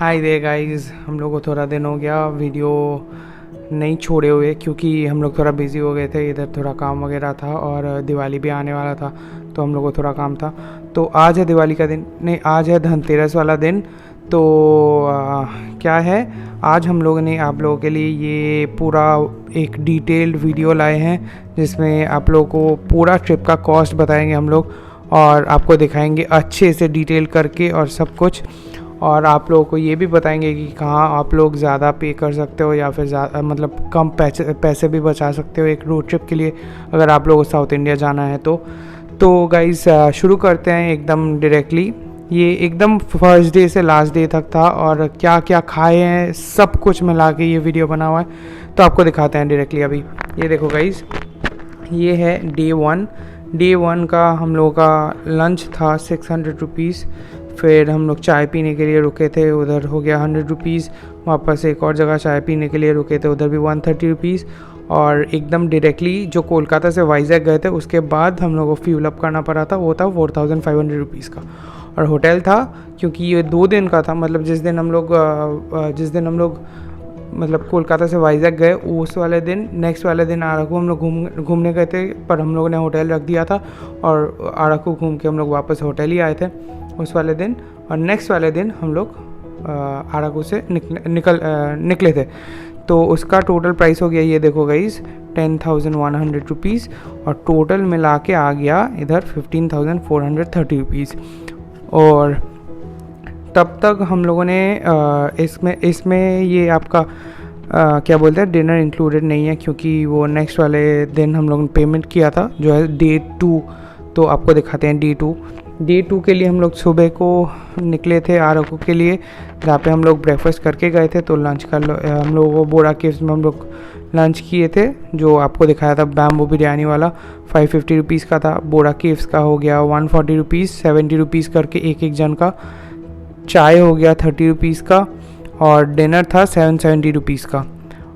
हाय दे guys, हम लोग को थोड़ा दिन हो गया वीडियो नहीं छोड़े हुए क्योंकि हम लोग थोड़ा बिज़ी हो गए थे। इधर थोड़ा काम वगैरह था और दिवाली भी आने वाला था तो हम लोग को थोड़ा काम था। तो आज है दिवाली का दिन, नहीं आज है धनतेरस वाला दिन। तो क्या है, आज हम लोगों ने आप लोगों के लिए ये पूरा एक डिटेल्ड वीडियो लाए हैं जिसमें आप लोगों को पूरा ट्रिप का कॉस्ट बताएंगे हम लोग और आपको दिखाएंगे अच्छे से डिटेल करके और सब कुछ। और आप लोगों को ये भी बताएंगे कि कहाँ आप लोग ज़्यादा पे कर सकते हो या फिर ज़्यादा मतलब कम पैसे भी बचा सकते हो एक रोड ट्रिप के लिए अगर आप लोगों को साउथ इंडिया जाना है तो गाइस शुरू करते हैं एकदम डायरेक्टली। ये एकदम फर्स्ट डे से लास्ट डे तक था और क्या क्या खाए हैं सब कुछ मिला के ये वीडियो बना हुआ है तो आपको दिखाते हैं डायरेक्टली अभी। ये देखो गाइस, ये है डे वन का हम लोगों का लंच था 600 रुपीज़। फिर हम लोग चाय पीने के लिए रुके थे, उधर हो गया 100 रुपीज़। वापस एक और जगह चाय पीने के लिए रुके थे, उधर भी 130 रुपीज़। और एकदम डायरेक्टली जो कोलकाता से वाइजैक गए थे उसके बाद हम लोग को फ्यूल अप करना पड़ा था, वो था 4500 रुपीज़ का। और होटल था क्योंकि ये 2 दिन का था, मतलब जिस दिन हम लोग मतलब कोलकाता से वाइजैक गए उस वाले दिन, नेक्स्ट वाले दिन अराकू हम लोग घूमने गए थे पर हम लोगों ने होटल रख दिया था और अराकू घूम के हम लोग वापस होटल ही आए थे उस वाले दिन। और नेक्स्ट वाले दिन हम लोग अराकू से निकले थे। तो उसका टोटल प्राइस हो गया, ये देखो गाइस, 10,100 रुपीज़ और टोटल मिला के आ गया इधर 15,430 रुपीज़। और तब तक हम लोगों ने इसमें ये आपका क्या बोलते हैं डिनर इंक्लूडेड नहीं है क्योंकि वो नेक्स्ट वाले दिन हम लोगों ने पेमेंट किया था जो है डे 2। तो आपको दिखाते हैं डे 2 के लिए हम लोग सुबह को निकले थे अराकू के लिए, जहाँ पे हम लोग ब्रेकफास्ट करके गए थे। तो लंच का हम लोगों को बोरा केव्स में हम लोग लंच किए थे जो आपको दिखाया था, बैम्बू बिरयानी वाला 550 रुपीज़ का था। बोरा केव्स का हो गया 140 रुपीज़, 70 रुपीज़ करके एक जन का। चाय हो गया 30 रुपीज़ का और डिनर था 770 रुपीज़ का।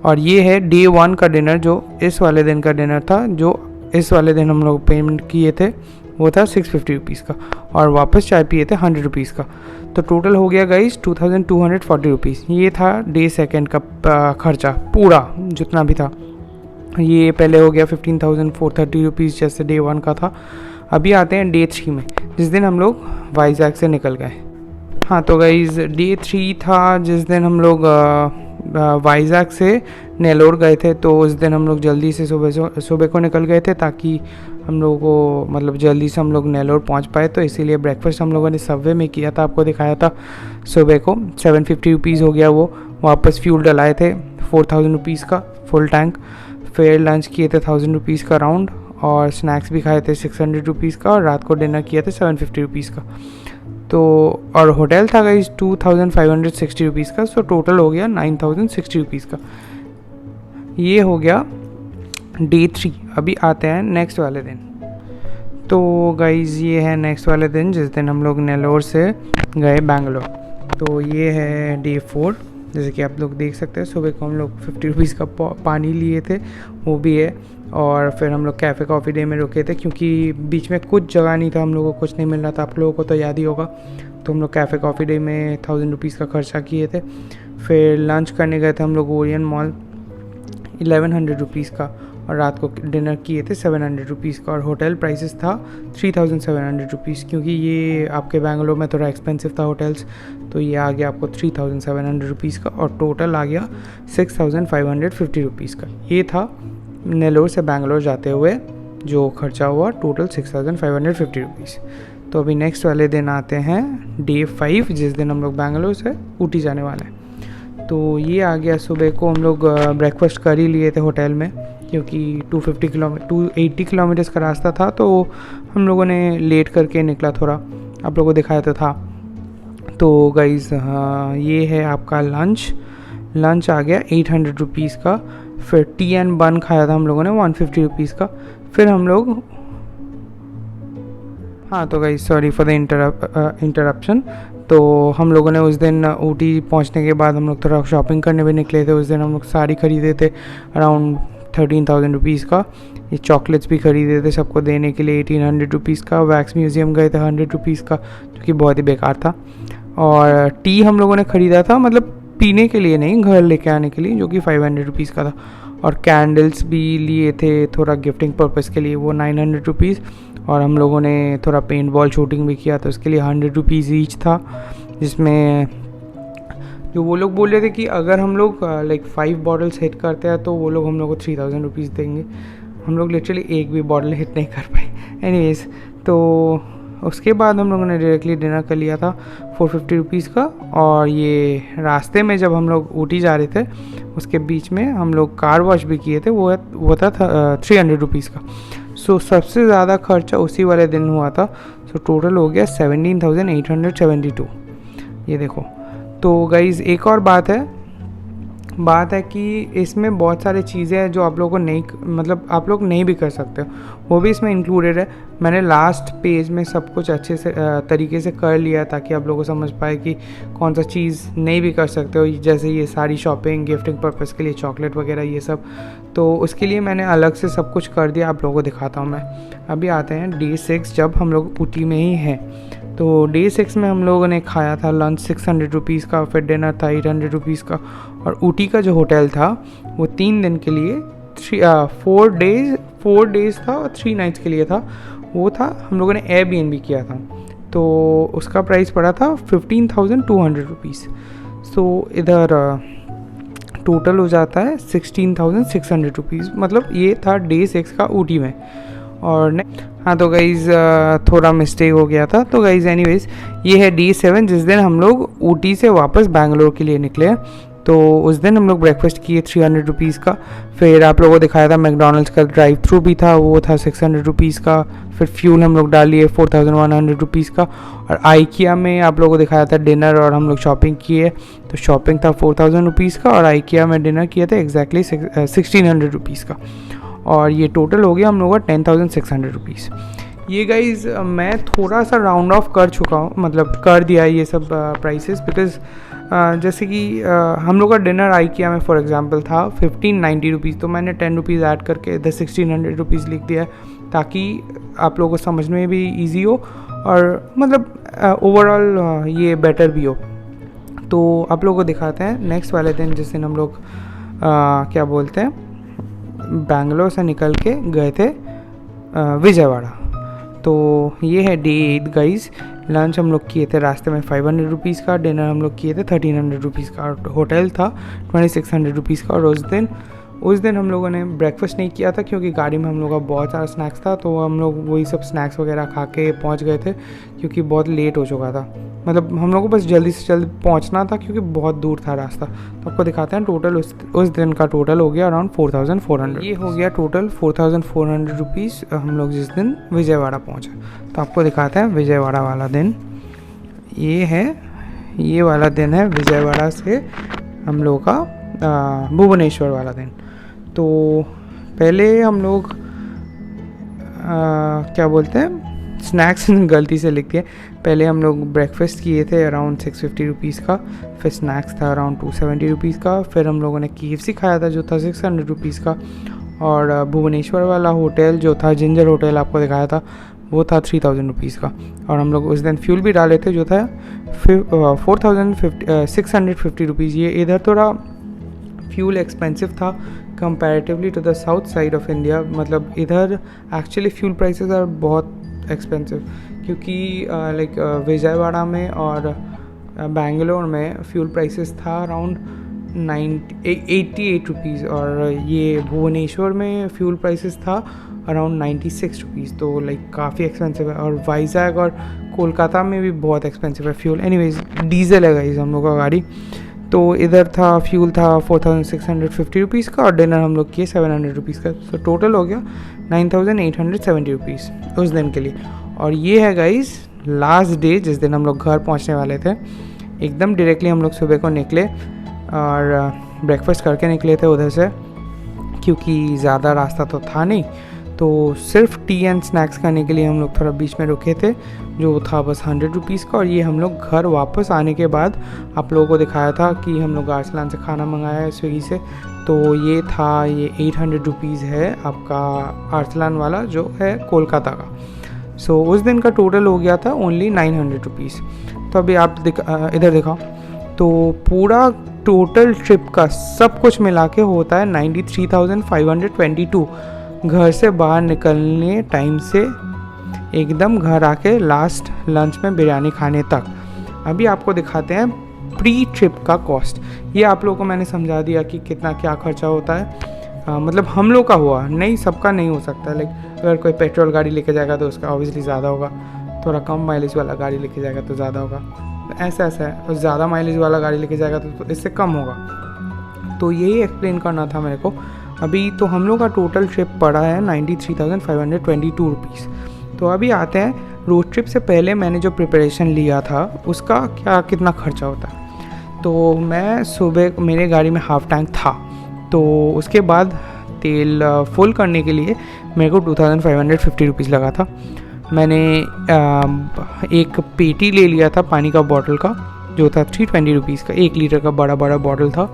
और ये है डे 1 का डिनर, जो इस वाले दिन का डिनर था, जो इस वाले दिन हम लोग पेमेंट किए थे वो था 650 रुपीज़ का और वापस चाय पिए थे 100 रुपीज़ का। तो टोटल हो गया गाइस 2240 रुपीज़। ये था डे 2 का खर्चा पूरा जितना भी था। ये पहले हो गया 15,430 रुपीज़ जैसे डे 1 का था। अभी आते हैं डे 3 में, जिस दिन हम लोग वाइजैक से निकल गए। हाँ तो गाइस डे 3 था जिस दिन हम लोग वाइजैक से नेलोर गए थे। तो उस दिन हम लोग जल्दी से सुबह को निकल गए थे ताकि हम लोगों को मतलब जल्दी से हम लोग नेलोर पहुंच पाए। तो इसीलिए ब्रेकफास्ट हम लोगों ने सबवे में किया था, आपको दिखाया था। सुबह को 750 रुपीज़ हो गया वो। वापस फ्यूल डलाए थे 4000 रुपीज़ का फुल टैंक। फिर लंच किए थे 1000 रुपीज़ का राउंड और स्नैक्स भी खाए थे 600 रुपीज़ का और रात को डिनर किया था 750 रुपीज़ का। तो और होटल था गाइस 2560 रुपीज़ का। सो टोटल हो गया 9060 रुपीज़ का। ये हो गया डे 3। अभी आते हैं नेक्स्ट वाले दिन। तो गाइस ये है नेक्स्ट वाले दिन जिस दिन हम लोग नेलोर से गए बेंगलोर। तो ये है डे 4, जैसे कि आप लोग देख सकते हैं। सुबह को हम लोग 50 रुपीज़ का पानी लिए थे, वो भी है। और फिर हम लोग कैफ़े कॉफ़ी डे में रुके थे क्योंकि बीच में कुछ जगह नहीं था, हम लोगों को कुछ नहीं मिल रहा था, आप लोगों को तो याद ही होगा। तो हम लोग कैफ़े कॉफ़ी डे में 1000 रुपीज़ का खर्चा किए थे। फिर लंच करने गए थे हम लोग ओरियन मॉल 1100 रुपीज़ का और रात को डिनर किए थे 700 रुपीज़ का। और होटल प्राइसेस था 3700 रुपीज़ क्योंकि ये आपके बेंगलोर में थोड़ा एक्सपेंसिव था होटल्स। तो ये आ गया आपको 3700 रुपीज़ का और टोटल आ गया 6550 रुपीज़ का। ये था नेलोर से बेंगलोर जाते हुए जो खर्चा हुआ, टोटल 6550 रुपीज़। तो अभी नेक्स्ट वाले दिन आते हैं डे 5, जिस दिन हम लोग बेंगलोर से ऊटी जाने वाले हैं। तो ये आ गया, सुबह को हम लोग ब्रेकफास्ट कर ही लिए थे होटल में क्योंकि 280 किलोमीटर्स का रास्ता था। तो हम लोगों ने लेट करके निकला थोड़ा, आप लोगों को दिखाया तो था। तो गाइज़ ये है आपका लंच आ गया 800 रुपीज़ का। फिर टी एंड बन खाया था हम लोगों ने 150 रुपीज़ का। फिर हम लोग हाँ तो guys sorry for the interruption. तो हम लोगों ने उस दिन ऊटी पहुंचने के बाद हम लोग थोड़ा शॉपिंग करने भी निकले थे। उस दिन हम लोग साड़ी खरीदे थे अराउंड 13,000 रुपीज़ का। ये चॉकलेट्स भी खरीदे थे सबको देने के लिए 1800 रुपीज़ का। वैक्स म्यूज़ियम गए थे 100 रुपीज़ का, जो कि बहुत ही बेकार था। और टी हम लोगों ने ख़रीदा था, मतलब पीने के लिए नहीं, घर लेके आने के लिए, जो कि 500 रुपीज़ का था। और कैंडल्स भी लिए थे थोड़ा गिफ्टिंग पर्पज़ के लिए, वो 900 रुपीज़। और हम लोगों ने थोड़ा पेंट बॉल शूटिंग भी किया तो उसके लिए 100 रुपीज़ ईच था, जिसमें जो वो लोग बोल रहे थे कि अगर हम लोग लाइक 5 बॉटल्स हिट करते हैं तो वो लोग हम लोग को 3000 रुपीज़ देंगे। हम लोग लिटरली एक भी बॉटल हिट नहीं कर पाए। एनीवेज़, तो उसके बाद हम लोगों ने डायरेक्टली डिनर कर लिया था 450 रुपीज़ का। और ये रास्ते में जब हम लोग ऊटी जा रहे थे उसके बीच में हम लोग कार वॉश भी किए थे, वो था 300 रुपीज़ का। सो सबसे ज़्यादा खर्चा उसी वाले दिन हुआ था। सो टोटल हो गया 17,872। ये देखो। तो गाइज़ एक और बात है कि इसमें बहुत सारी चीज़ें हैं जो आप लोगों को नहीं, मतलब आप लोग नहीं भी कर सकते हो, वो भी इसमें इंक्लूडेड है। मैंने लास्ट पेज में सब कुछ अच्छे से तरीके से कर लिया ताकि आप लोगों को समझ पाए कि कौन सा चीज़ नहीं भी कर सकते हो, जैसे ये सारी शॉपिंग गिफ्टिंग पर्पज़ के लिए, चॉकलेट वगैरह ये सब। तो उसके लिए मैंने अलग से सब कुछ कर दिया, आप लोगों को दिखाता हूँ मैं। अभी आते हैं डे 6, जब हम लोग ऊटी में ही हैं। तो डे 6 में हम लोगों ने खाया था लंच 600 रुपीज़ का, फिर डिनर था 800 रुपीज़ का। और ऊटी का जो होटल था वो 3 दिन के लिए 4 डेज़ था और 3 नाइट्स के लिए था। वो था, हम लोगों ने एयरबीएनबी किया था, तो उसका प्राइस पड़ा था 15,200 रुपीज़। सो इधर टोटल हो जाता है 16,600 रुपीज़। मतलब ये था डे 6 का ऊटी में। और हाँ, तो गाइज़ थोड़ा मिस्टेक हो गया था। तो गाइज़ एनीवेज़, ये है डे 7, जिस दिन हम लोग ऊटी से वापस बैंगलोर के लिए निकले। तो उस दिन हम लोग ब्रेकफास्ट किए 300 रुपीज़ का। फिर आप लोगों को दिखाया था मैकडोनल्ड्स का ड्राइव थ्रू भी था, वो था 600 रुपीज़ का। फिर फ्यूल हम लोग डाल लिए 4100 रुपीज़ का। और आइकिया में आप लोगों को दिखाया था डिनर, और हम लोग शॉपिंग किए, तो शॉपिंग था 4000 रुपीज़ का, और आइकिया में डिनर किया था एग्जैक्टली 1600 रुपीज़ का। और ये टोटल हो गया हम लोगों का 10,600 रुपीज़। ये गाइज़ मैं थोड़ा सा राउंड ऑफ कर चुका हूँ, मतलब कर दिया है ये सब प्राइसेस, बिकॉज़ जैसे कि हम लोग का डिनर आइकिया में फॉर एग्जांपल था 1590 रुपीज़, तो मैंने 10 रुपीज़ ऐड करके इधर 1600 रुपीज़ लिख दिया है, ताकि आप लोगों को समझने में भी ईजी हो, और मतलब ओवरऑल ये बेटर भी हो। तो आप लोगों को दिखाते हैं नेक्स्ट वाले दिन, जिस दिन हम लोग क्या बोलते हैं, बैंगलोर से निकल के गए थे विजयवाड़ा। तो ये है डे 8 गाइज़। लंच हम लोग किए थे रास्ते में 500 रुपीज़ का, डिनर हम लोग किए थे 1300 रुपीज़ का, और होटल था 2600 रुपीज़ का। और उस दिन हम लोगों ने ब्रेकफास्ट नहीं किया था, क्योंकि गाड़ी में हम लोग का बहुत सारा स्नैक्स था, तो हम लोग वही सब स्नैक्स वगैरह खा के पहुँच गए थे, क्योंकि बहुत लेट हो चुका था। मतलब हम लोग को बस जल्दी से जल्दी पहुँचना था, क्योंकि बहुत दूर था रास्ता। तो आपको दिखाते हैं टोटल उस दिन का टोटल हो गया अराउंड 4400। ये हो गया टोटल 4400 रुपीज़ हम लोग जिस दिन विजयवाड़ा पहुँचे। तो आपको दिखाते हैं विजयवाड़ा वाला दिन। ये वाला दिन है विजयवाड़ा से हम लोग का भुवनेश्वर वाला दिन। तो पहले हम लोग क्या बोलते हैं, स्नैक्स गलती से लिख दिए। पहले हम लोग ब्रेकफास्ट किए थे अराउंड 650 रुपीज़ का, फिर स्नैक्स था अराउंड 270 रुपीज़ का, फिर हम लोगों ने KFC खाया था जो था 600 रुपीज़ का। और भुवनेश्वर वाला होटल जो था जिंजर होटल आपको दिखाया था, वो था 3000 रुपीज़ का। और हम लोग उस दिन फ्यूल भी डाले थे जो था 650 रुपीज़। ये इधर थोड़ा फ्यूल एक्सपेंसिव था comparatively to the south side of India. मतलब इधर एक्चुअली फ्यूल प्राइसेस आर बहुत एक्सपेंसिव, क्योंकि लाइक विजयवाड़ा में और बेंगलोर में फ्यूल प्राइसेस था अराउंड 88 रुपीज़, और ये भुवनेश्वर में फ्यूल प्राइसेस था अराउंड 96 रुपीज़। तो लाइक काफ़ी एक्सपेंसिव है। और वाइजैग और कोलकाता में भी बहुत एक्सपेंसिव है फ्यूल। एनीवेज, डीजल है गाइस हम लोग का गाड़ी। तो इधर था फ्यूल था 4650 रुपीज़ का, और डिनर हम लोग किए 700 रुपीज़ का। तो टोटल हो गया 9870 रुपीज़ उस दिन के लिए। और ये है गाइस लास्ट डे जिस दिन हम लोग घर पहुंचने वाले थे। एकदम डायरेक्टली हम लोग सुबह को निकले और ब्रेकफास्ट करके निकले थे उधर से, क्योंकि ज़्यादा रास्ता तो था नहीं। तो सिर्फ टी एंड स्नैक्स खाने के लिए हम लोग थोड़ा बीच में रुके थे, जो था बस 100 रुपीज़ का। और ये हम लोग घर वापस आने के बाद आप लोगों को दिखाया था कि हम लोग आर्सलान से खाना मंगाया है स्विगी से। तो ये था, ये 800 रुपीज़ है आपका आर्सलान वाला जो है कोलकाता का। सो उस दिन का टोटल हो गया था ओनली 900 रुपीज़। तो अभी आप इधर दिखाओ, तो पूरा टोटल ट्रिप का सब कुछ मिला के होता है 93,522 घर से बाहर निकलने टाइम से एकदम घर आके लास्ट लंच में बिरयानी खाने तक। अभी आपको दिखाते हैं प्री ट्रिप का कॉस्ट। ये आप लोगों को मैंने समझा दिया कि कितना क्या खर्चा होता है। मतलब हम लोग का हुआ, नहीं सबका नहीं हो सकता। लाइक अगर कोई पेट्रोल गाड़ी लेके जाएगा तो उसका ऑब्वियसली ज़्यादा होगा, थोड़ा कम माइलेज वाला गाड़ी लेके जाएगा तो ज़्यादा होगा, ऐसा है। और ज़्यादा माइलेज वाला गाड़ी लेके जाएगा तो इससे कम होगा। तो यही एक्सप्लेन करना था मेरे को। अभी तो हम लोग का टोटल ट्रिप पड़ा है 93,522 रुपीज़। तो अभी आते हैं रोड ट्रिप से पहले मैंने जो प्रिपरेशन लिया था उसका कितना खर्चा होता है। तो मैं सुबह मेरे गाड़ी में हाफ टैंक था, तो उसके बाद तेल फुल करने के लिए मेरे को 2,550 रुपीज़ लगा था। मैंने एक पेटी ले लिया था पानी का बॉटल का, जो था 320 रुपीज़ का, 1 लीटर का बड़ा बॉटल था।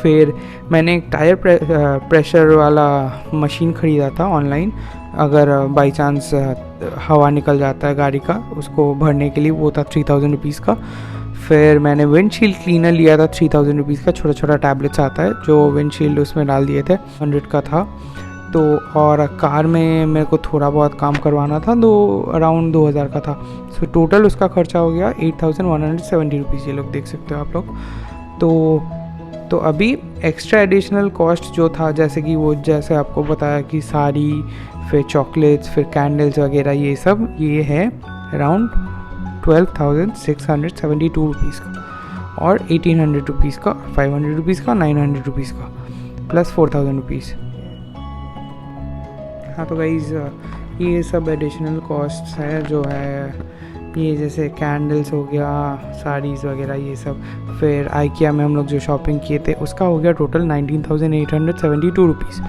फिर मैंने एक टायर प्रेशर वाला मशीन ख़रीदा था ऑनलाइन, अगर बाई चांस हवा निकल जाता है गाड़ी का, उसको भरने के लिए, वो था 3,000 रुपीज़ का। फिर मैंने विंडशील्ड क्लीनर लिया था 3,000 रुपीज़ का, छोटा टैबलेट्स आता है जो विंडशील्ड उसमें डाल दिए थे, 100 का था। तो और कार में मेरे को थोड़ा बहुत काम करवाना था, अराउंड 2,000 का था। सो टोटल उसका खर्चा हो गया 8,170 रुपीज़। ये लोग देख सकते हो आप लोग। तो अभी एक्स्ट्रा एडिशनल कॉस्ट जो था, जैसे कि वो जैसे आपको बताया कि साड़ी, फिर चॉकलेट्स, फिर कैंडल्स वगैरह, ये सब ये है अराउंड 12,672 रुपीज़ का, और 1,800 रुपीज़ का, 500 रुपीज़ का, 900 रुपीज़ का, प्लस 4,000 रुपीज़। हाँ तो गाइज़ ये सब एडिशनल कॉस्ट है जो है, ये जैसे कैंडल्स हो गया, साड़ीज़ वगैरह ये सब। फिर आइकिया में हम लोग जो शॉपिंग किए थे उसका हो गया टोटल 19,872 रुपीज़।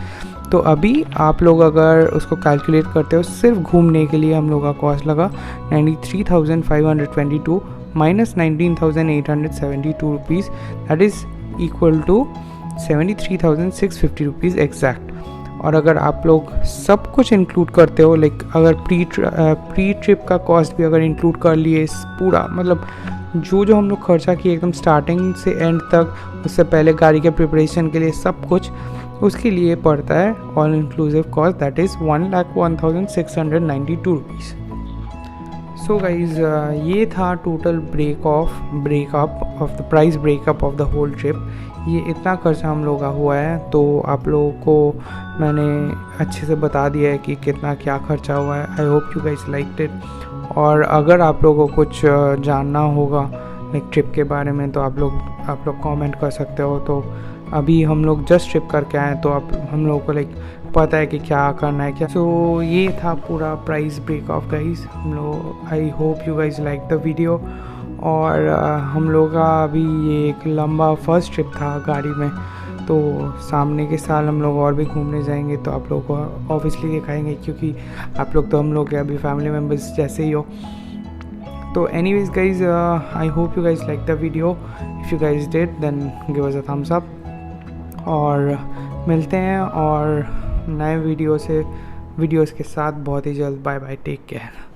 तो अभी आप लोग अगर उसको कैलकुलेट करते हो, सिर्फ घूमने के लिए हम लोग का कॉस्ट लगा 93,522 minus 19,872 rupees, that is equal to 73,650 rupees exact. और अगर आप लोग सब कुछ इंक्लूड करते हो, लाइक अगर प्री ट्रिप का कॉस्ट भी अगर इंक्लूड कर लिए पूरा, मतलब जो हम लोग खर्चा किए एकदम स्टार्टिंग से एंड तक, उससे पहले गाड़ी के प्रिपरेशन के लिए सब कुछ, उसके लिए पड़ता है all inclusive cost, that is 1,01,692 rupees. So guys ये था total breakup of the price breakup of the whole trip. ये इतना खर्चा हम लोग का हुआ है। तो आप लोगों को मैंने अच्छे से बता दिया है कि कितना क्या खर्चा हुआ है। आई hope you guys liked it. और अगर आप लोगों को कुछ जानना होगा लाइक ट्रिप के बारे में, तो आप लोग कमेंट कर सकते हो। तो अभी हम लोग जस्ट ट्रिप करके आए, तो हम लोगों को लाइक पता है कि क्या करना है क्या। सो ये था पूरा प्राइस ब्रेक ऑफ गाइज हम लोग। आई hope you guys like the video. और हम लोग का अभी ये एक लंबा फर्स्ट ट्रिप था गाड़ी में, तो सामने के साल हम लोग और भी घूमने जाएंगे, तो आप लोग को ऑब्वियसली दिखाएंगे, क्योंकि आप लोग तो हम लोग के अभी फैमिली मेम्बर्स जैसे ही हो। तो anyways guys, I hope you guys like the video. If you guys did then give us a thumbs up, और मिलते हैं और नए वीडियोस के साथ बहुत ही जल्द। Bye bye, take care.